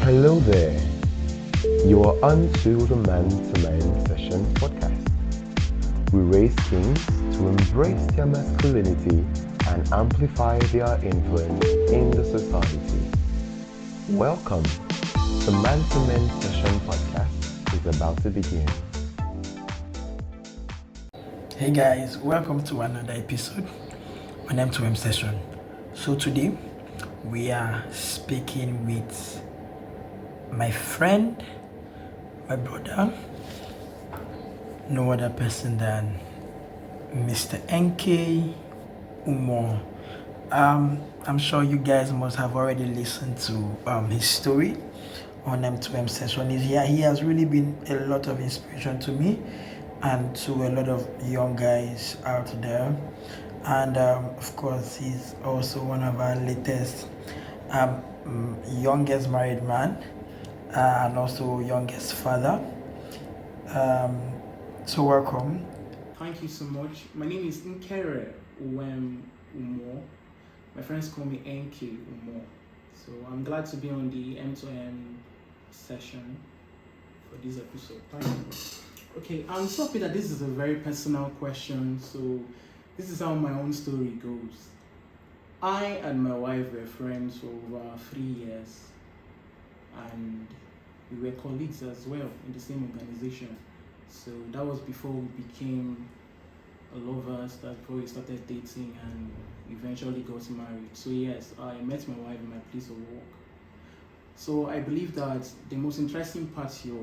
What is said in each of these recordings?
Hello there. You are on to the Man to Man Session podcast. We raise kings to embrace their masculinity and amplify their influence in the society. Welcome. The Man to Man Session podcast is about to begin. Hey guys, welcome to another episode on M2M session. So today we are speaking with my friend, my brother, no other person than Mr. Ehnkay Umoh. I'm sure you guys must have already listened to his story on M2M session. He has really been a lot of inspiration to me and to a lot of young guys out there. And of course, he's also one of our latest youngest married man and also youngest father. So welcome. Thank you so much. My name is Ehnkay Umoh. My friends call me Ehnkay Umoh. So I'm glad to be on the M2M session for this episode. Thank you. Okay, I'm so happy that this is a very personal question. So this is how my own story goes. I and my wife were friends for over 3 years, and we were colleagues as well in the same organization. So that was before we became lovers, that's before we started dating and eventually got married. So yes, I met my wife in my place of work. So I believe that the most interesting part you're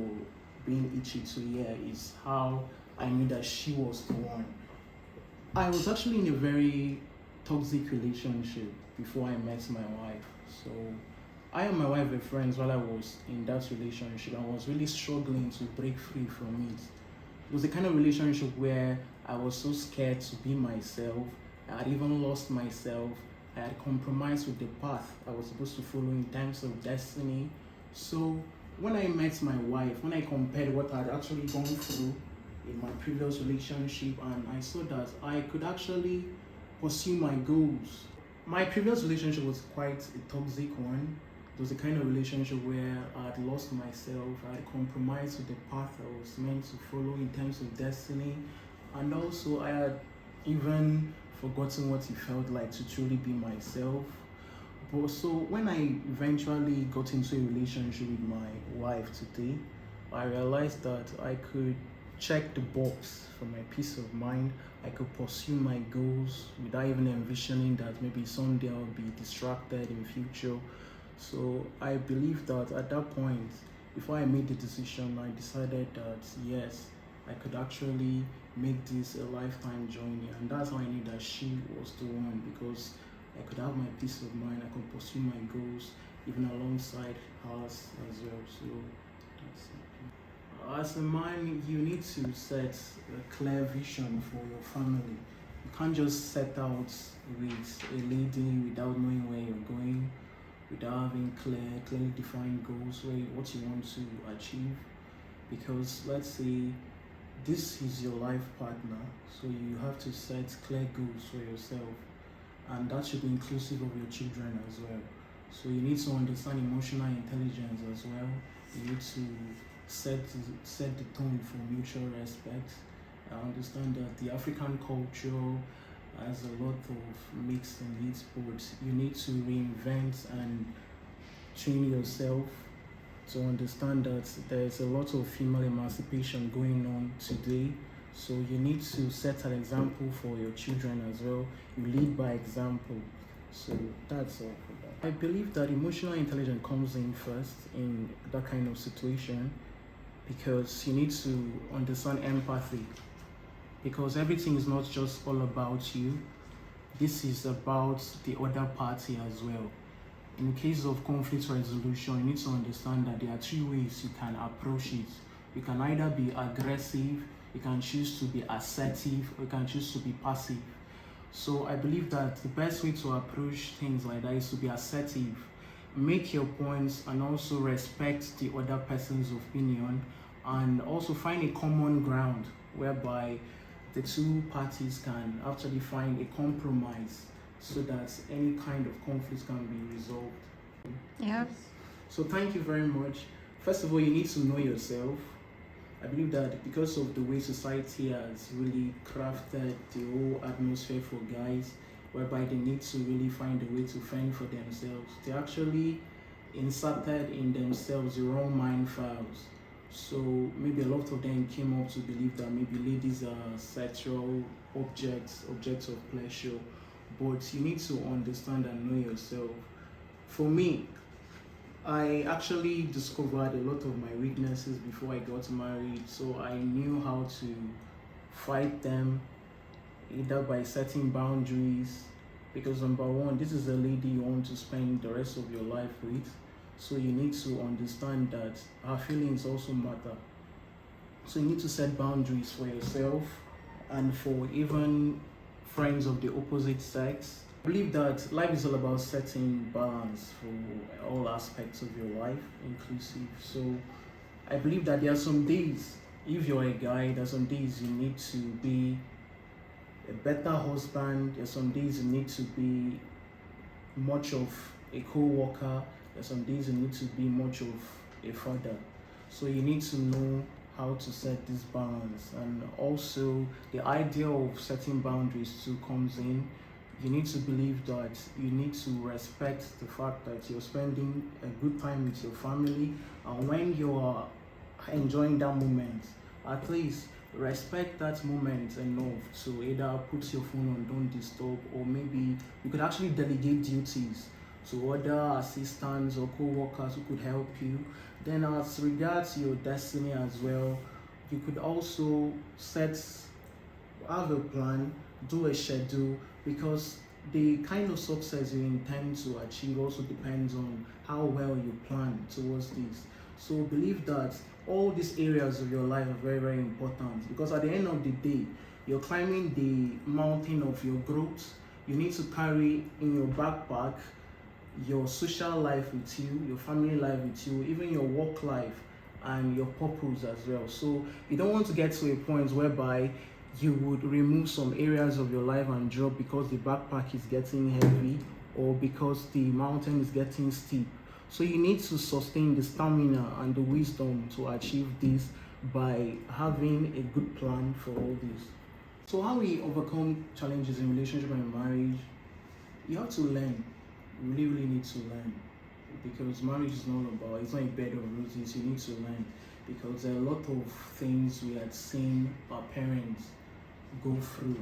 being itchy to hear is how I knew that she was the one. I was actually in a very toxic relationship before I met my wife. So I and my wife were friends while I was in that relationship. I was really struggling to break free from it. It was the kind of relationship where I was so scared to be myself. I had even lost myself. I had compromised with the path I was supposed to follow in terms of destiny. So when I met my wife, when I compared what I had actually gone through in my previous relationship, and I saw that I could actually pursue my goals. My previous relationship was quite a toxic one. It was the kind of relationship where I had lost myself, I had compromised with the path I was meant to follow in terms of destiny, and also I had even forgotten what it felt like to truly be myself. But so when I eventually got into a relationship with my wife today, I realized that I could check the box for my peace of mind. I could pursue my goals without even envisioning that maybe someday I'll be distracted in future. So I believe that at that point, before I made the decision, I decided that yes, I could actually make this a lifetime journey, and that's how I knew that she was the one, because I could have my peace of mind, I could pursue my goals even alongside hers as well. So that's it. As a man, you need to set a clear vision for your family. You can't just set out with a lady without knowing where you're going, without having clearly defined goals, what you want to achieve. Because let's say this is your life partner, so you have to set clear goals for yourself, and that should be inclusive of your children as well. So you need to understand emotional intelligence as well. You need to set the tone for mutual respect. I understand that the African culture has a lot of mix and hits, but you need to reinvent and train yourself to understand that there's a lot of female emancipation going on today. So you need to set an example for your children as well. You lead by example. So that's all for that. I believe that emotional intelligence comes in first in that kind of situation, because you need to understand empathy, because everything is not just all about you. This is about the other party as well. In the case of conflict resolution, you need to understand that there are 3 ways you can approach it. You can either be aggressive, you can choose to be assertive, or you can choose to be passive. So I believe that the best way to approach things like that is to be assertive. Make your points and also respect the other person's opinion, and also find a common ground whereby the 2 parties can actually find a compromise so that any kind of conflict can be resolved. Yeah. So thank you very much. First of all, you need to know yourself. I believe that because of the way society has really crafted the whole atmosphere for guys, whereby they need to really find a way to fend for themselves, they actually inserted in themselves the wrong mind files. So maybe a lot of them came up to believe that maybe ladies are sexual objects of pleasure. But you need to understand and know yourself. For me, I actually discovered a lot of my weaknesses before I got married, so I knew how to fight them either by setting boundaries. Because number one, this is a lady you want to spend the rest of your life with, so you need to understand that her feelings also matter. So you need to set boundaries for yourself and for even friends of the opposite sex. I believe that life is all about setting balance for all aspects of your life, inclusive. So I believe that there are some days, if you're a guy, there are some days you need to be a better husband. There are some days you need to be much of a co-worker. There are some days you need to be much of a father. So you need to know how to set this balance. And also the idea of setting boundaries too comes in. You need to believe that you need to respect the fact that you're spending a good time with your family, and when you are enjoying that moment, at least respect that moment enough to either put your phone on don't disturb, or maybe you could actually delegate duties to other assistants or co-workers who could help you. Then as regards your destiny as well, you could also have a plan, do a schedule, because the kind of success you intend to achieve also depends on how well you plan towards this. So believe that all these areas of your life are very, very important, because at the end of the day, you're climbing the mountain of your growth. You need to carry in your backpack your social life with you, your family life with you, even your work life and your purpose as well. So you don't want to get to a point whereby you would remove some areas of your life and drop because the backpack is getting heavy or because the mountain is getting steep. So you need to sustain the stamina and the wisdom to achieve this by having a good plan for all this. So how we overcome challenges in relationship and marriage, you have to learn. You really, really need to learn, because marriage is not about, it's not a bed of roses. You need to learn, because there are a lot of things we had seen our parents go through.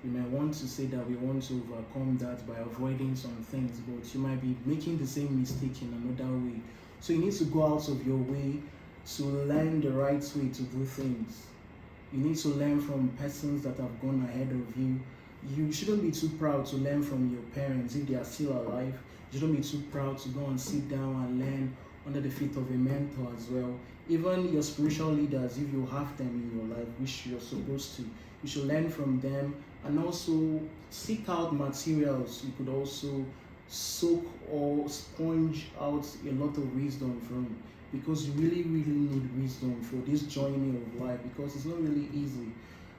You might want to say that we want to overcome that by avoiding some things, but you might be making the same mistake in another way. So you need to go out of your way to learn the right way to do things. You need to learn from persons that have gone ahead of you. You shouldn't be too proud to learn from your parents if they are still alive. You shouldn't be too proud to go and sit down and learn under the feet of a mentor as well. Even your spiritual leaders, if you have them in your life, which you're supposed to, you should learn from them, and also seek out materials you could also soak or sponge out a lot of wisdom from, because you really, really need wisdom for this journey of life, because it's not really easy.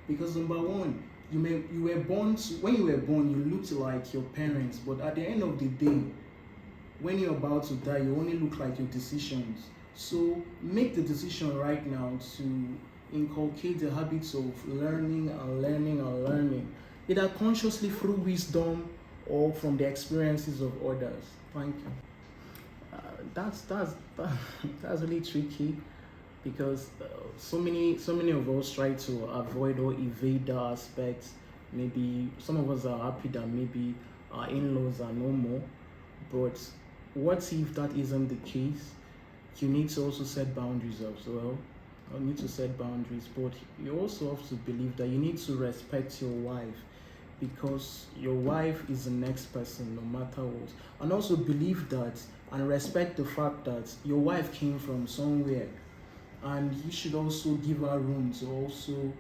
Because number one, when you were born, you looked like your parents, but at the end of the day, when you're about to die, you only look like your decisions. So make the decision right now to inculcate the habits of learning and learning and learning, either consciously through wisdom or from the experiences of others. Thank you. That's really tricky, because so many of us try to avoid or evade that aspect. Maybe some of us are happy that maybe our in-laws are no more, but what if that isn't the case? You need to also set boundaries as well. You need to set boundaries, but you also have to believe that you need to respect your wife, because your wife is the next person no matter what. And also believe that and respect the fact that your wife came from somewhere, and you should also give her room to also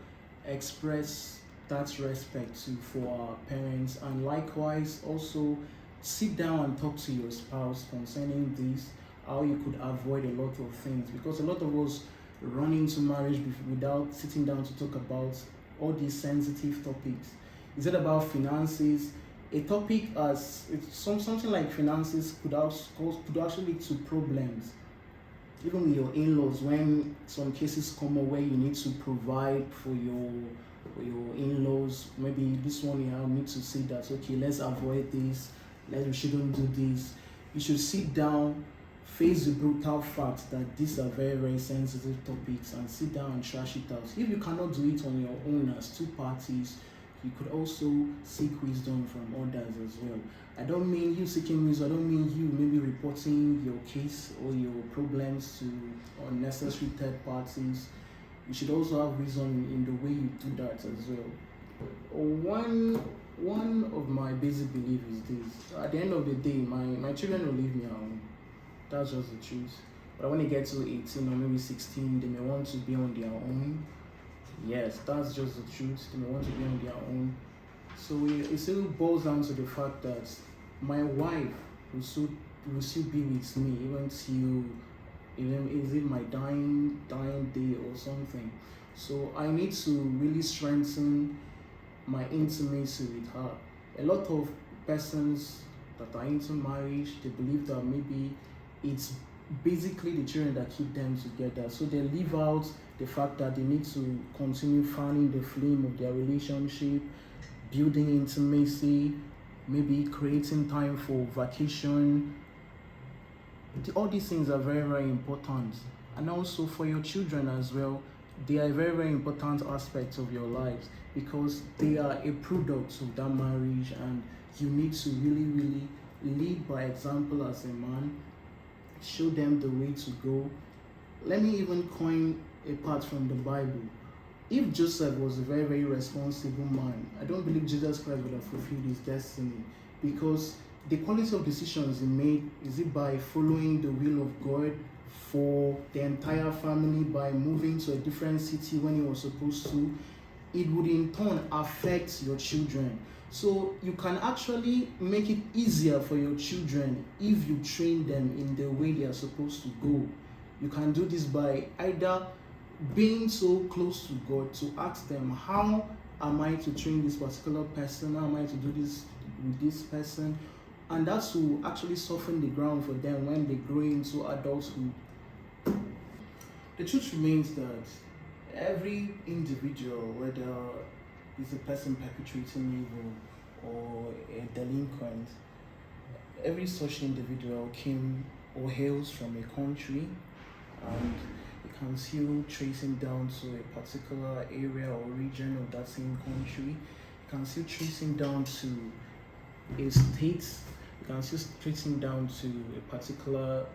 express that respect for our parents. And likewise, also sit down and talk to your spouse concerning this, how you could avoid a lot of things, because a lot of us run into marriage without sitting down to talk about all these sensitive topics. Is it about finances? a topic as something like finances could actually lead to problems, even with your in-laws. When some cases come up where you need to provide for your in-laws, maybe this one you need to say that, okay, let's avoid this, we shouldn't do this. You should sit down, face the brutal fact that these are very, very sensitive topics, and sit down and trash it out. If you cannot do it on your own as two parties, you could also seek wisdom from others as well. I don't mean you seeking wisdom, I don't mean you maybe reporting your case or your problems to unnecessary third parties. You should also have wisdom in the way you do that as well. One of my basic beliefs is this: at the end of the day, my children will leave me alone. That's just the truth. But when they get to 18 or maybe 16, they may want to be on their own. Yes, that's just the truth. They may want to be on their own. So it still boils down to the fact that my wife will still be with me even is it my dying day or something. So I need to really strengthen my intimacy with her. A lot of persons that are into marriage, they believe that maybe it's basically the children that keep them together. So they leave out the fact that they need to continue fanning the flame of their relationship, building intimacy, maybe creating time for vacation. All these things are very, very important. And also for your children as well, they are a very, very important aspects of your lives, because they are a product of that marriage, and you need to really, really lead by example as a man. Show them the way to go. Let me even coin a part from the Bible. If Joseph was a very, very responsible man, I don't believe Jesus Christ would have fulfilled his destiny, because the quality of decisions he made, is it by following the will of God for the entire family, by moving to a different city when he was supposed to, it would in turn affect your children. So you can actually make it easier for your children if you train them in the way they are supposed to go. You can do this by either being so close to God to ask them, how am I to train this particular person? How am I to do this with this person? And that will actually soften the ground for them when they grow into adulthood. The truth remains that every individual, whether it's a person perpetrating evil or a delinquent, every such individual came or hails from a country, and you can still trace him down to a particular area or region of that same country. You can still trace him down to a state. You can still trace him down to a particular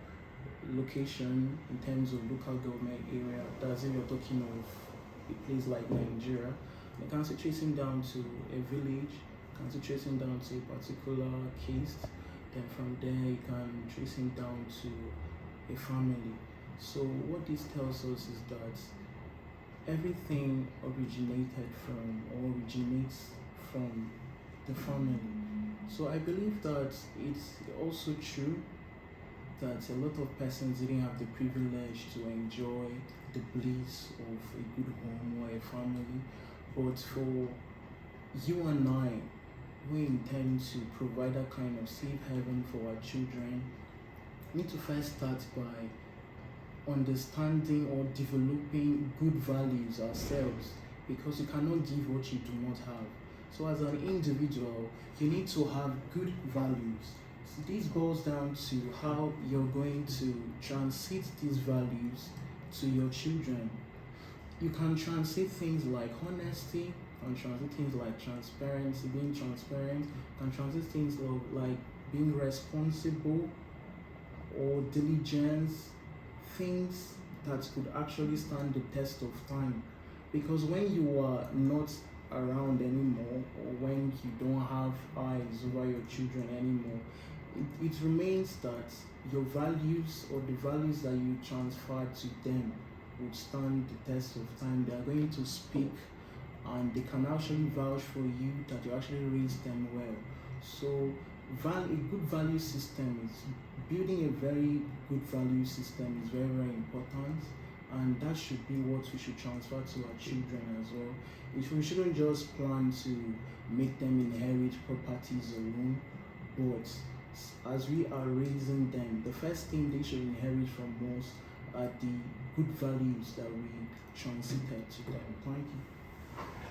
location in terms of local government area. That's if you're talking of a place like Nigeria. You can still trace him down to a village. You can still trace him down to a particular caste. Then from there you can trace him down to a family. So what this tells us is that everything originated from or originates from the family. So I believe that it's also true that a lot of persons didn't have the privilege to enjoy the bliss of a good home or a family. But for you and I, we intend to provide a kind of safe haven for our children. We need to first start by understanding or developing good values ourselves, because you cannot give what you do not have. So as an individual, you need to have good values. So this boils down to how you're going to transit these values to your children. You can transit things like honesty, and transit things like transparency, being transparent, and transit things like being responsible or diligence, things that could actually stand the test of time. Because when you are not around anymore, or when you don't have eyes over your children anymore, it remains that your values or the values that you transfer to them would stand the test of time. They are going to speak, and they can actually vouch for you that you actually raised them well. So a good value system is building a very good value system is very, very important. and that should be what we should transfer to our children as well. We shouldn't just plan to make them inherit properties alone, but as we are raising them, the first thing they should inherit from us are the good values that we transited to them. Thank you.